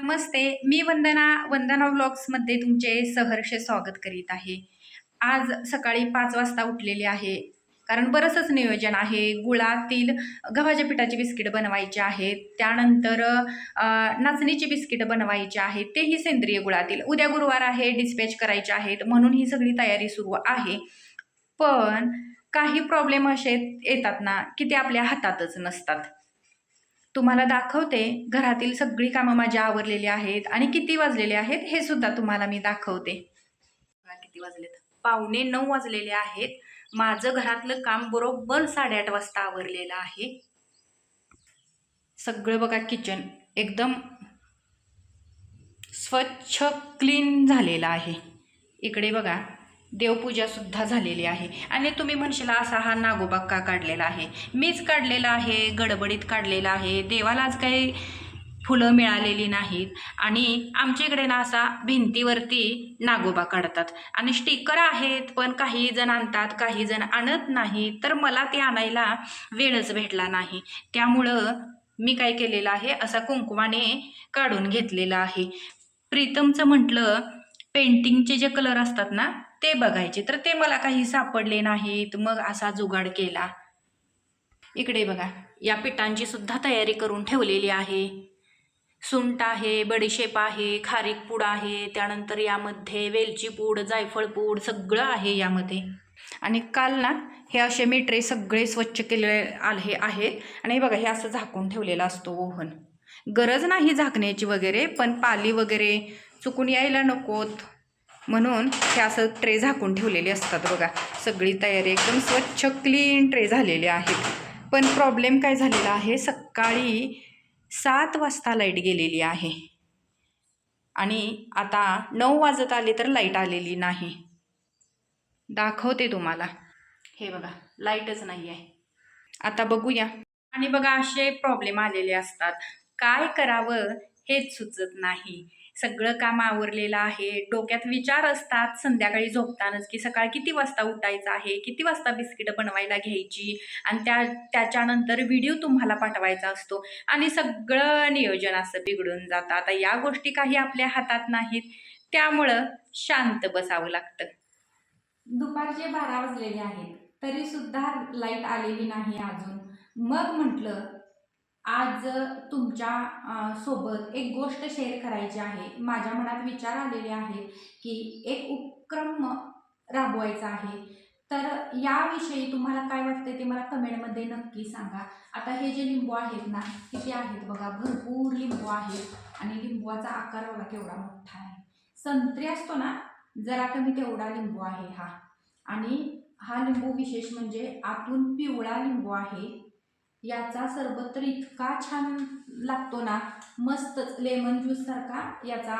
नमस्ते. मी वंदना व्लॉग्समध्ये तुमचे सहर्ष स्वागत करीत आहे. आज सकाळी 5 वाजता उठलेले आहे. कारण बरंचसं नियोजन आहे. गुळातील गव्हाच्या पिठाची बिस्किटं बनवायची आहेत. त्यानंतर नाचणीची बिस्किटं बनवायची आहेत. तेही सेंद्रिय गुळातील. उद्या गुरुवार आहे, डिस्पॅच करायचे आहेत. म्हणून ही सगळी तयारी सुरू आहे. पण काही प्रॉब्लेम असे येतात ना, की ते आपल्या हातातच नसतात. तुम्हाला दाखवते घरातील सगळी कामं माझी आवरलेली आहेत आणि किती वाजलेले आहेत हे सुद्धा तुम्हाला मी दाखवते. बघा किती वाजलेत, 8:45 वाजलेले आहेत. माझं घरातलं काम बरोबर 8:30 वाजता आवरलेलं आहे. सगळं बघा किचन एकदम स्वच्छ क्लीन झालेलं आहे. इकडे बघा देवपूजा सुद्धा झालेली आहे. आणि तुम्ही म्हणशील असा हा नागोबा का काढलेला आहे? मीच काढलेला आहे, गडबडीत काढलेला आहे. देवाला आज काही फुलं मिळालेली नाहीत आणि आमच्या इकडे ना असा भिंतीवरती नागोबा काढतात आणि स्टिकर आहेत, पण काही जण आणतात, काही जण आणत नाही. तर मला ते आणायला वेळच भेटला नाही. त्यामुळं मी काय केलेलं आहे, असा कुंकवाने काढून घेतलेला आहे. प्रीतमचं म्हटलं पेंटिंगचे जे कलर असतात ना ते बघायचे, तर ते मला काही सापडले नाहीत. मग असा जुगाड केला. इकडे बघा या पिठांची सुद्धा तयारी करून ठेवलेली आहे. सुंठ आहे, बडीशेप आहे, खारीक पूड आहे, त्यानंतर यामध्ये वेलची पूड, जायफळ पूड सगळं आहे यामध्ये. आणि काल ना हे असे मी ट्रे सगळे स्वच्छ केले आहेत. आणि हे बघा हे असं झाकून ठेवलेला असतो ओव्हन. गरज नाही झाकण्याची वगैरे, पण पाली वगैरे चुकून यायला नकोत म्हणून हे असं ट्रे झाकून ठेवलेले असतात. बघा सगळी तयारी एकदम स्वच्छ क्लीन ट्रे झालेले आहेत. पण प्रॉब्लेम काय झालेला आहे, सकाळी 7 वाजता लाईट गेलेली आहे आणि आता 9 वाजत आले तर लाईट आलेली नाही. दाखवते तुम्हाला. हे बघा लाईटच नाही आहे. आता बघूया. आणि बघा असे प्रॉब्लेम आलेले असतात. काय करावं हेच सुचत नाही. सगळं काम आवरलेलं आहे. डोक्यात विचार असतात संध्याकाळी झोपतानाच, की सकाळ किती वाजता उठायचं आहे, किती वाजता बिस्किटं बनवायला घ्यायची आणि त्याच्यानंतर व्हिडिओ तुम्हाला पाठवायचा असतो आणि सगळं नियोजन असं बिघडून जातं. आता या गोष्टी काही आपल्या हातात नाहीत, त्यामुळं शांत बसावं लागतं. दुपारचे 12 वाजलेले आहेत, तरी सुद्धा लाईट आलेली नाही अजून. मग म्हटलं आज तुमच्या सोबत एक गोष्ट शेअर करायची आहे. माझ्या मनात विचार आलेले आहेत की एक उपक्रम राबवायचा आहे. तर याविषयी तुम्हाला काय वाटतंय ते मला कमेंटमध्ये नक्की सांगा. आता हे जे लिंबू आहेत ना, किती आहेत बघा, भरपूर लिंबू आहेत आणि लिंबूचा आकार बघा केवढा मोठा आहे. संत्री असतो ना, जरा कमी तेवढा लिंबू आहे हा. आणि हा लिंबू विशेष म्हणजे आतून पिवळा लिंबू आहे. याचा सरबत तर इतका छान लागतो ना, मस्तच लेमन ज्यूस सारखा याचा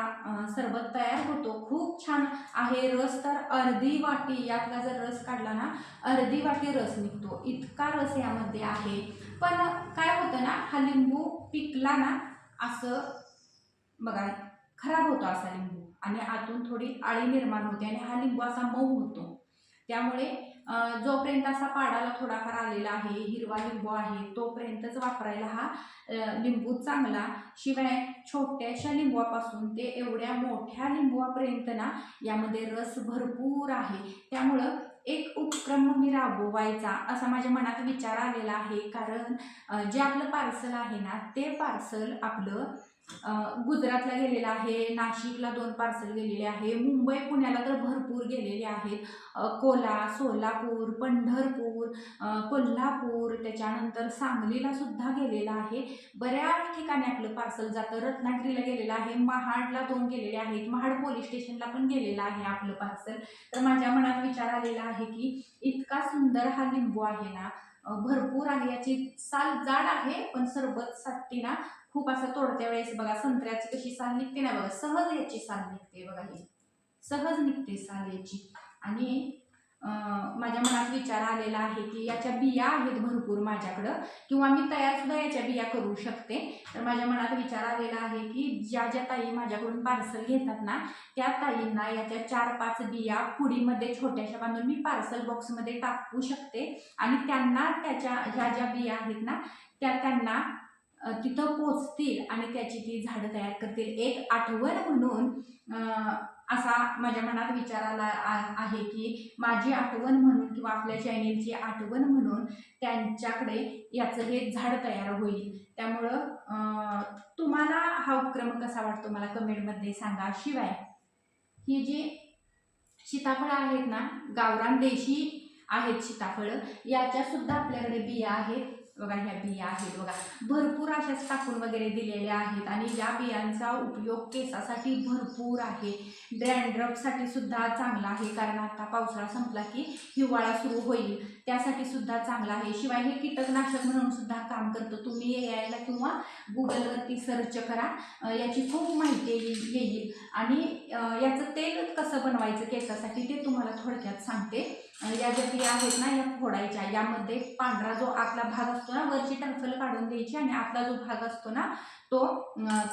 सरबत तयार होतो. खूप छान आहे. रस तर अर्धी वाटी, यातला जर रस काढला ना अर्धी वाटी रस निघतो, इतका रस यामध्ये आहे. पण काय होतं ना, हा लिंबू पिकला ना असं बघा खराब होतो असा लिंबू आणि आतून थोडी आळी निर्माण होते आणि हा लिंबू असा मऊ होतो. त्यामुळे जोपर्यंत असा पाडाला थोडाफार आलेला आहे, हिरवा लिंबू आहे, तोपर्यंतच वापरायला हा लिंबू चांगला. शिवाय छोट्याशा लिंबूपासून ते एवढ्या मोठ्या लिंबूपर्यंत ना यामध्ये रस भरपूर आहे. त्यामुळं एक उपक्रम मी राबवायचा असा माझ्या मनात विचार आलेला आहे. कारण जे आपलं पार्सल आहे ना, ते पार्सल आपलं गुजरातला गेलेलं आहे, नाशिकला 2 पार्सल गेलेले आहे, मुंबई पुण्याला तर भरपूर गेलेले आहेत. सोलापूर, पंढरपूर, कोल्हापूर, त्याच्यानंतर सांगलीला सुद्धा गेलेला आहे. बऱ्याच ठिकाणी आपलं पार्सल जातं. रत्नागिरीला गेलेलं आहे, महाडला 2 गेलेले आहेत, महाड पोलीस स्टेशनला पण गेलेलं आहे आपलं पार्सल. तर माझ्या मनात विचार आलेला आहे की इतका सुंदर हा लिंबू आहे ना, भरपूर आहे. याची साल जाड आहे, पण सरबतसाठी ना खूप असं तोडत्या वेळेस बघा संत्र्याची कशी साल निघते ना, बघा सहज याची साल निघते. बघा ही सहज निघते साल याची. आणि माझ्या मनात विचार आलेला आहे की याच्या बिया आहेत भरपूर माझ्याकडं, किंवा मी तयार सुद्धा याच्या बिया करू शकते. तर माझ्या मनात विचार आलेला आहे की ज्या ज्या ताई माझ्याकडून पार्सल घेतात ना, त्या ताईंना याच्या 4-5 बिया पुडीमध्ये छोट्याशा बांधून मी पार्सल बॉक्समध्ये टाकू शकते आणि त्यांना त्याच्या ह्या ज्या बिया आहेत ना त्या त्यांना तिथं पोचतील आणि त्याची ती झाडं तयार करतील. एक आठवण म्हणून असा माझ्या मनात विचार आला आहे की माझी आठवण म्हणून किंवा आपल्या चॅनेलची आठवण म्हणून त्यांच्याकडे याचं हे झाड तयार होईल. त्यामुळं तुम्हाला हा उपक्रम कसा वाटतो मला कमेंटमध्ये सांगा. शिवाय ही जी सीताफळं आहेत ना, गावरान देशी आहेत सीताफळं, याच्या सुद्धा आपल्याकडे बिया आहेत बघा. ह्या बिया आहेत बघा, भरपूर अशाच टाकून वगैरे दिलेल्या आहेत आणि या बियांचा उपयोग केसासाठी भरपूर आहे. ड्रँड्रफसाठी सुद्धा चांगला आहे, कारण आता पावसाळा संपला की हिवाळा सुरू होईल, त्यासाठी सुद्धा चांगला आहे. शिवाय हे कीटकनाशक म्हणून सुद्धा काम करतं. तुम्ही यायला किंवा गुगलवरती सर्च करा, याची खूप माहिती येईल. आणि याचं तेल कसं बनवायचं केसासाठी ते तुम्हाला थोडक्यात सांगते. या ज्या बिया आहेत ना, या फोडायच्या. यामध्ये पांढरा जो आतला भाग असतो ना, वरची टरफल काढून द्यायची आणि आतला जो भाग असतो ना तो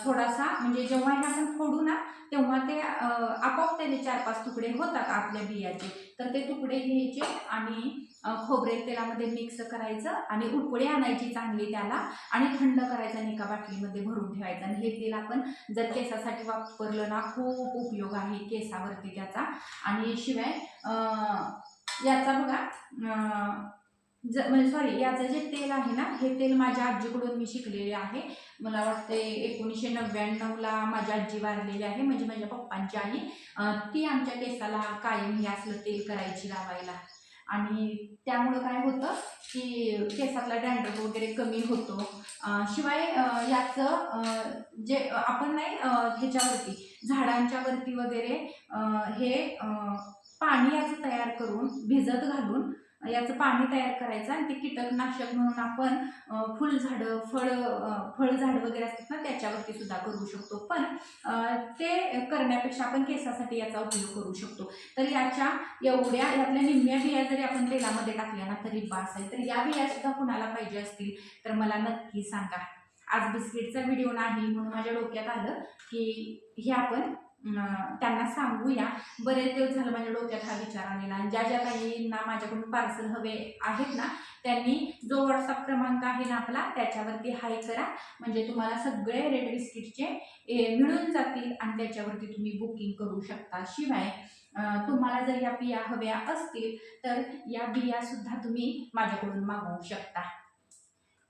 थोडासा, म्हणजे जेव्हा हे आपण फोडू ना तेव्हा ते आपोआप त्याचे 4-5 तुकडे होतात आपल्या बियाचे. तर ते तुकडे घ्यायचे आणि खोबरेल तेलामध्ये मिक्स करायचं आणि उकळी आणायची चांगली त्याला आणि थंड करायचं आणि एका बाटलीमध्ये भरून ठेवायचं. आणि हे तेल आपण जर केसासाठी वापरलं ना, खूप उपयोग आहे केसावरती त्याचा. आणि शिवाय याचा बघा म्हणजे सॉरी, याचं जे तेल आहे ना, हे तेल माझ्या आजीकडून मी शिकलेले आहे. मला वाटते 1999ला माझी आजी वारलेली आहे, म्हणजे माझ्या पप्पांची आई. ती आमच्या केसाला कायम हे असलं तेल करायची लावायला. आणि त्यामुळं काय होतं की केसातला डॅन्ड्रफ वगैरे कमी होतो. शिवाय याचं जे आपण नाही ह्याच्यावरती झाडांच्या वरती वगैरे हे पाणी याचं तयार करून भिजत घालून याचं पाणी तयार करायचं आणि ते कीटकनाशक म्हणून आपण फुलझाडं फळझाड वगैरे असतात ना त्याच्यावरती सुद्धा करू शकतो. पण ते करण्यापेक्षा आपण केसासाठी याचा उपयोग करू शकतो. तर यातल्या निम्म्या बिया जरी आपण तेलामध्ये टाकल्या ना तरी बास आहे. तर या बिया सुद्धा कुणाला पाहिजे असतील तर मला नक्की सांगा. आज बिस्किटचा व्हिडिओ नाही म्हणून माझ्या डोक्यात आलं की हे आपण त्यांना सांगूया. बरेच दिवस झालं माझ्या डोक्यात हा विचार आलेला. आणि ज्या ज्या काहींना माझ्याकडून पार्सल हवे आहेत ना, त्यांनी जो व्हॉट्सअप क्रमांक आहे ना आपला, त्याच्यावरती हाय करा. म्हणजे तुम्हाला सगळे रेड बिस्किटचे मिळून जातील आणि त्याच्यावरती तुम्ही बुकिंग करू शकता. शिवाय तुम्हाला जर या बिया हव्या असतील तर या बिया सुद्धा तुम्ही माझ्याकडून मागवू शकता,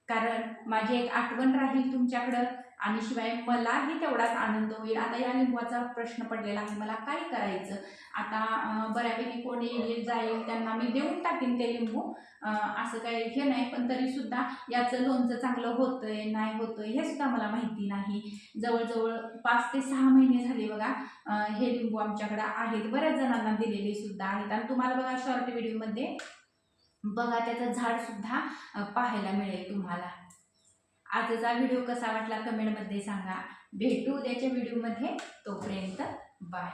कारण माझी एक आठवण राहील तुमच्याकडं. आणि शिवाय मलाही तेवढाच आनंद होईल. आता या लिंबूचा प्रश्न पडलेला आहे, मला काय करायचं आता. बऱ्यापैकी कोणी येत जाईल त्यांना मी देऊन टाकीन ते लिंबू, असं काही हे नाही. पण तरी सुद्धा याचं लोणचं चांगलं होतंय नाही होतंय हे सुद्धा मला माहिती नाही. जवळजवळ 5 ते 6 महिने झाले बघा हे लिंबू आमच्याकडे आहेत. बऱ्याच जणांना दिलेले सुद्धा आहेत. आणि तुम्हाला बघा शॉर्ट व्हिडिओमध्ये बघा त्याचं झाड सुद्धा पाहायला मिळेल तुम्हाला. आजचा व्हिडिओ कसा वाटला कमेंटमध्ये सांगा. भेटू उद्याच्या व्हिडिओमध्ये. तोपर्यंत बाय.